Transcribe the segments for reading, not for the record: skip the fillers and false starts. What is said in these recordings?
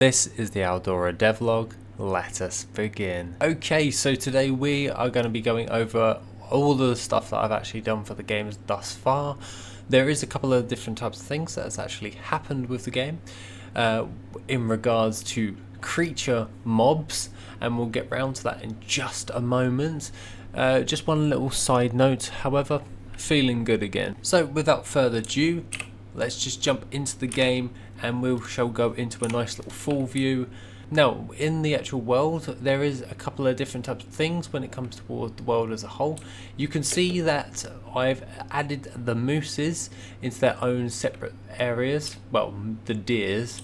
This is the Aldora Devlog. Let us begin. Okay, so today we are going to be going over all the stuff that I've actually done for the games thus far. There is a couple of different types of things that has actually happened with the game in regards to creature mobs, and we'll get round to that in just a moment. Just one little side note, however, feeling good again. So without further ado, let's just jump into the game and we shall go into a nice little full view. Now, in the actual world, there is a couple of different types of things when it comes towards the world as a whole. You can see that I've added the mooses into their own separate areas, well, the deers,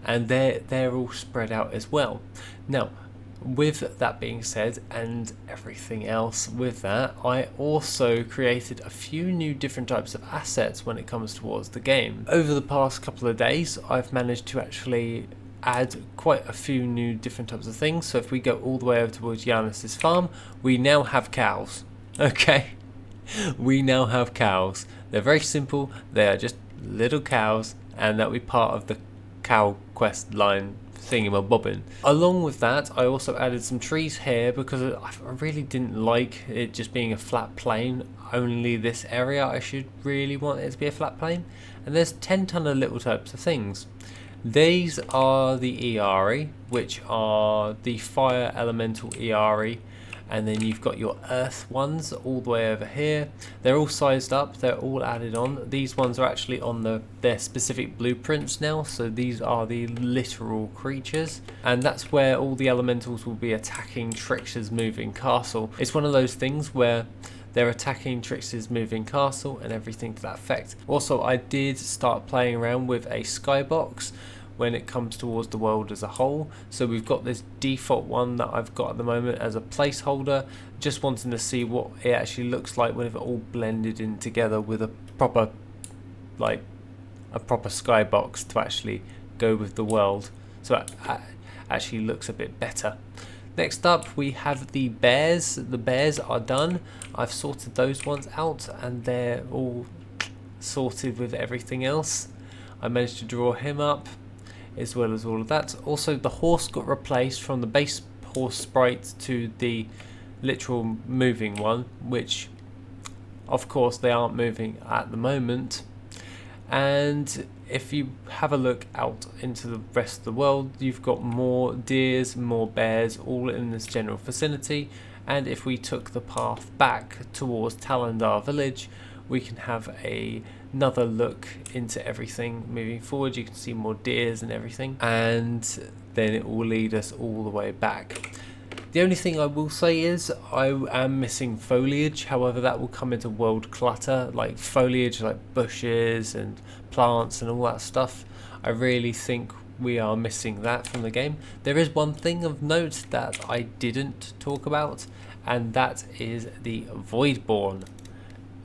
and they're all spread out as well. Now, with that being said, and everything else with that, I also created a few new different types of assets when it comes towards the game. Over the past couple of days, I've managed to actually add quite a few new different types of things. So if we go all the way over towards Giannis's farm, we now have cows. Okay, we now have cows. They're very simple. They are just little cows, and that'll be part of the cow quest line thingamabobbing. Along with that, I also added some trees here because I really didn't like it just being a flat plain. Only this area I should really want it to be a flat plain. And there's 10 ton of little types of things. These are the Iari, which are the fire elemental Iari, and then you've got your earth ones all the way over here. They're all sized up, they're all added on. These ones are actually on their specific blueprints now, so these are the literal creatures, and that's where all the elementals will be attacking Trix's moving castle. It's one of those things where they're attacking Trix's moving castle and everything to that effect. Also, I did start playing around with a skybox when it comes towards the world as a whole. So we've got this default one that I've got at the moment as a placeholder, just wanting to see what it actually looks like when it all blended in together with a proper skybox to actually go with the world, so it actually looks a bit better. Next up, we have the bears. The bears are done. I've sorted those ones out and they're all sorted with everything else. I managed to draw him up as well as all of that. Also, the horse got replaced from the base horse sprite to the literal moving one, which of course they aren't moving at the moment. And if you have a look out into the rest of the world, you've got more deers, more bears, all in this general vicinity. And if we took the path back towards Talandar village, we can have another look into everything moving forward. You can see more deers and everything, and then it will lead us all the way back. The only thing I will say is I am missing foliage. However, that will come into world clutter, like foliage, like bushes and plants and all that stuff. I really think we are missing that from the game. There is one thing of note that I didn't talk about, and that is the Voidborn.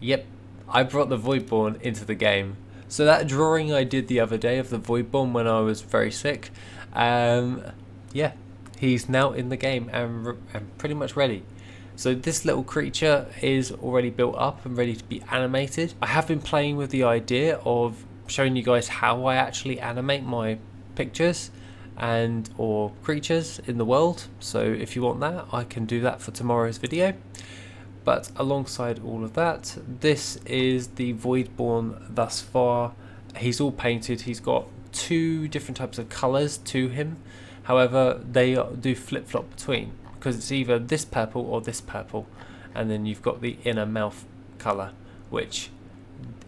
Yep, I brought the Voidborn into the game. So that drawing I did the other day of the Voidborn when I was very sick, yeah, he's now in the game and pretty much ready. So this little creature is already built up and ready to be animated. I have been playing with the idea of showing you guys how I actually animate my pictures and or creatures in the world. So if you want that, I can do that for tomorrow's video. But alongside all of that, this is the Voidborn thus far. He's all painted. He's got 2 different types of colours to him. However, they do flip-flop between, because it's either this purple or this purple. And then you've got the inner mouth colour, which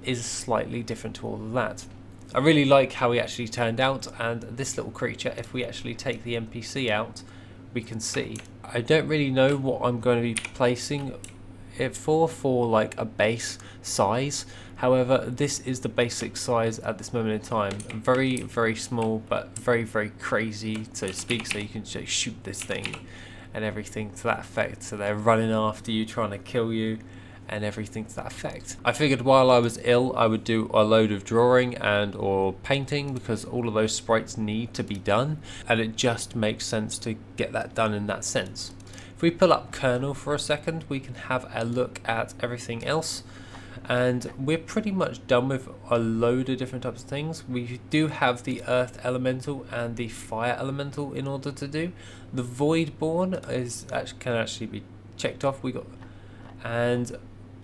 is slightly different to all of that. I really like how he actually turned out, and this little creature, if we actually take the NPC out, we can see. I don't really know what I'm going to be placing it for like a base size. However, this is the basic size at this moment in time. Very, very small, but very, very crazy, so to speak, so you can just shoot this thing and everything to that effect. So they're running after you, trying to kill you and everything to that effect. I figured while I was ill, I would do a load of drawing and or painting, because all of those sprites need to be done, and it just makes sense to get that done in that sense. If we pull up Kernel for a second, we can have a look at everything else. And we're pretty much done with a load of different types of things. We do have the earth elemental and the fire elemental in order to do. The voidborn can actually be checked off. And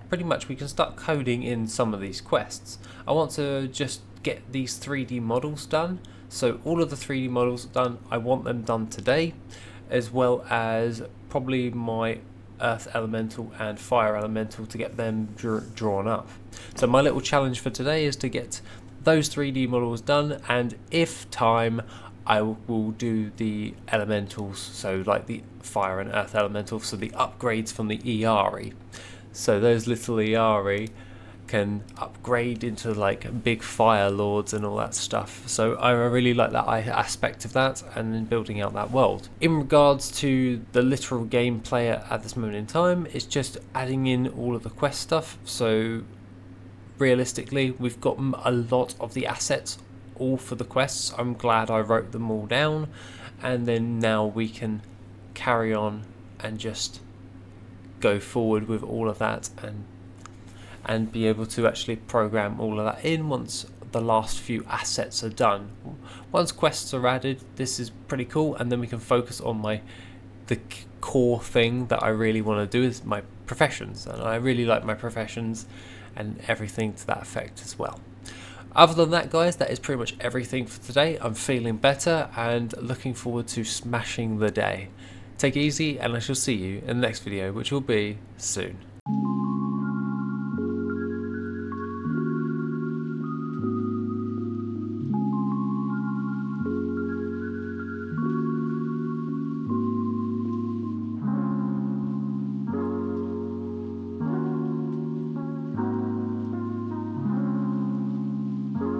pretty much we can start coding in some of these quests. I want to just get these 3D models done. So all of the 3D models done, I want them done today, as well as probably my earth elemental and fire elemental to get them drawn up. So my little challenge for today is to get those 3D models done, and if time, I will do the elementals, so like the fire and earth elementals, so the upgrades from the ERI. So those little ERI can upgrade into like big fire lords and all that stuff. So I really like that aspect of that, and then building out that world. In regards to the literal gameplay at this moment in time, it's just adding in all of the quest stuff. So realistically, we've got a lot of the assets all for the quests. I'm glad I wrote them all down, and then now we can carry on and just go forward with all of that and be able to actually program all of that in once the last few assets are done. Once quests are added, this is pretty cool, and then we can focus on the core thing that I really want to do is my professions, and I really like my professions and everything to that effect as well. Other than that, guys, that is pretty much everything for today. I'm feeling better and looking forward to smashing the day. Take it easy, and I shall see you in the next video, which will be soon.